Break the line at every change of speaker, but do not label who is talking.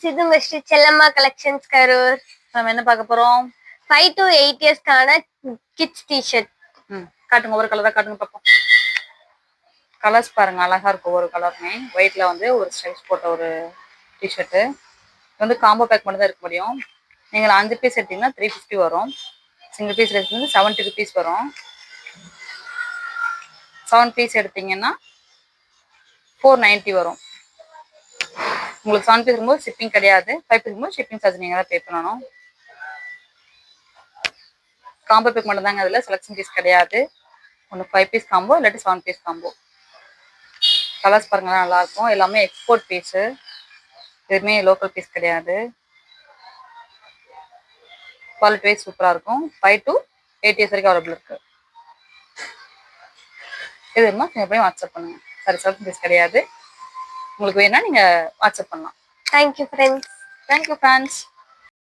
Friends, இது உங்க ஸ்ரீ செல்லம்மா collections Karur.
நம்ம என்ன பார்க்க போறோம்?
5 to 8 இயர்ஸ்க்கான கிட்ஸ் டிஷர்ட்.
காட்டுங்க, ஒரு கலரா காட்டுங்க பார்ப்போம். கலர்ஸ் பாருங்க, அழகா இருக்கும். ஒரு கலருமே ஒயிட்ல வந்து ஒரு ஸ்ட்ரைப்ஸ் போட்ட ஒரு டிஷர்ட்டு. வந்து காம்போ பேக் மட்டும் தான் இருக்க முடியும். நீங்கள் 5 பீஸ் எடுத்தீங்கன்னா 350 வரும். சிங்கிள் பீஸ் எடுத்தீங்கன்னா 70 ருபீஸ் வரும். 7 பீஸ் எடுத்தீங்கன்னா 490 வரும். உங்களுக்கு 7 பீஸ் இருக்கும்போது ஷிப்பிங் கிடையாது. 5 பீஸ் இருக்கும்போது ஷிப்பிங் சார்ஜ் நீங்கள் தான் பே பண்ணணும். காம்போ பேக் மட்டும் தாங்க, அதில் செலக்ஷன் பீஸ் கிடையாது. ஒன்று 5 பீஸ் காம்போ, இல்லாட்டி 7 பீஸ் காம்போ. கலர்ஸ் பாருங்க, நல்லா இருக்கும். எல்லாமே எக்ஸ்போர்ட் பீஸு, எதுவுமே லோக்கல் பீஸ் கிடையாது. குவாலிட்டி வைஸ் சூப்பராக இருக்கும். 5 to 8 இயர்ஸ் வரைக்கும் அவைலபிள் இருக்கு. இது இருந்தால் நீங்கள் போய் வாட்ஸ்அப் பண்ணுங்க. சரி, செலக்ஷன் பீஸ் கிடையாது. உங்களுக்கு வேணா நீங்கள் வாட்ஸ்அப் பண்ணலாம்.
Thank you friends.
Thank you friends.